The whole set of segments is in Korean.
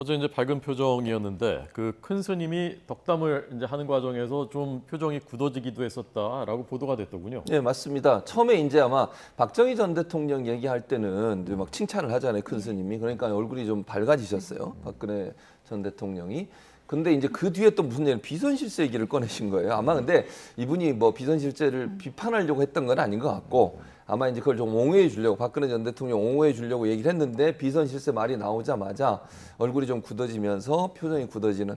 어제 이제 밝은 표정이었는데 그 큰 스님이 덕담을 이제 하는 과정에서 좀 표정이 굳어지기도 했었다라고 보도가 됐더군요. 네, 맞습니다. 처음에 이제 아마 박정희 전 대통령 얘기할 때는 이제 막 칭찬을 하잖아요, 큰 스님이. 그러니까 얼굴이 좀 밝아지셨어요, 박근혜 전 대통령이. 근데 이제 그 뒤에 또 무슨 비선 실세 얘기를 꺼내신 거예요. 아마 근데 이분이 뭐 비선 실세를 비판하려고 했던 건 아닌 것 같고 아마 이제 그걸 좀 옹호해 주려고 박근혜 전 대통령 옹호해 주려고 얘기를 했는데 비선 실세 말이 나오자마자 얼굴이 좀 굳어지면서 표정이 굳어지는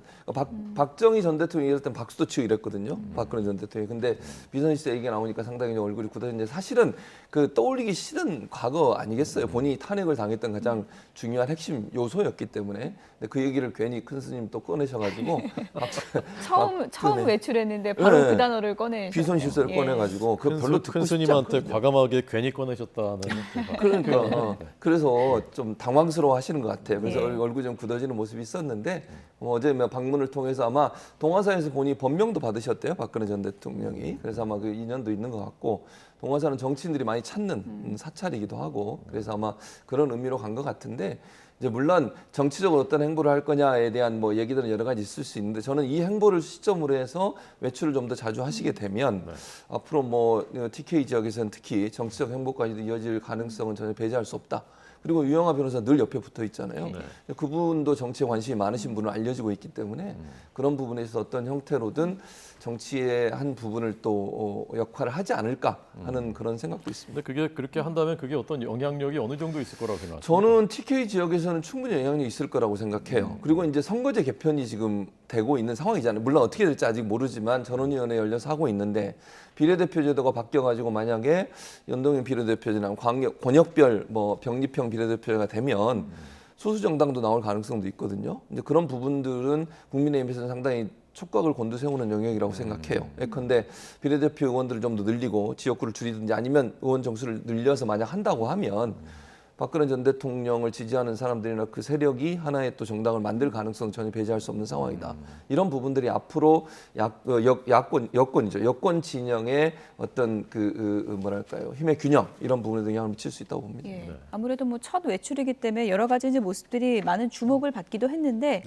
박정희 전 대통령이 이럴 땐 박수도 치고 이랬거든요. 박근혜 전 대통령이. 근데 비선 실세 얘기가 나오니까 상당히 좀 얼굴이 굳어지는데 사실은 그 떠올리기 싫은 과거 아니겠어요. 본인이 탄핵을 당했던 가장 중요한 핵심 요소였기 때문에. 근데 그 얘기를 괜히 큰 스님 또 꺼내셔가지고 처음 외출했는데 바로 네. 그 단어를 꺼내셨어요. 비선 실세를 꺼내가지고 그 별로 듣고 큰 싶지 스님한테 않거든요. 과감하게 괜히 꺼내셨다는 그러니까 그래서 좀 당황스러워 하시는 것 같아요. 그래서 예. 얼굴이 좀 굳어지는 모습이 있었는데 어제 방문을 통해서 아마 동화사에서 보니 법명도 받으셨대요. 박근혜 전 대통령이. 그래서 아마 그 인연도 있는 것 같고 동화사는 정치인들이 많이 찾는 사찰이기도 하고 그래서 아마 그런 의미로 간 것 같은데 이제 물론 정치적으로 어떤 행보를 할 거냐에 대한 뭐 얘기들은 여러 가지 있을 수 있는데 저는 이 행보를 시점으로 해서 외출을 좀 더 자주 하시게 되면 앞으로 뭐 TK 지역에서는 특히 정치적 행보까지도 이어질 가능성은 전혀 배제할 수 없다. 그리고 유영하 변호사 늘 옆에 붙어 있잖아요. 그분도 정치에 관심이 많으신 분으로 알려지고 있기 때문에 그런 부분에서 어떤 형태로든 정치의 한 부분을 또 역할을 하지 않을까 하는 그런 생각도 있습니다. 근데 그게 그렇게 한다면 그게 어떤 영향력이 어느 정도 있을 거라고 생각하세요? 저는 TK 지역에서는 충분히 영향력이 있을 거라고 생각해요. 그리고 이제 선거제 개편이 지금 되고 있는 상황이잖아요. 물론 어떻게 될지 아직 모르지만 전원위원회 열려서 하고 있는데 비례대표 제도가 바뀌어가지고 만약에 연동형 비례대표제나 권역별 뭐 병립형 비례대표제가 되면 소수 정당도 나올 가능성도 있거든요. 근데 그런 부분들은 국민의힘에서는 상당히 촉각을 곤두세우는 영역이라고 생각해요. 예컨대 비례대표 의원들을 좀 더 늘리고 지역구를 줄이든지 아니면 의원 정수를 늘려서 만약 한다고 하면 박근혜 전 대통령을 지지하는 사람들이나 그 세력이 하나의 또 정당을 만들 가능성 전혀 배제할 수 없는 상황이다. 이런 부분들이 앞으로 여권 진영의 어떤 뭐랄까요 힘의 균형 이런 부분에 영향을 미칠 수 있다고 봅니다. 예. 아무래도 뭐 첫 외출이기 때문에 여러 가지 이제 모습들이 많은 주목을 받기도 했는데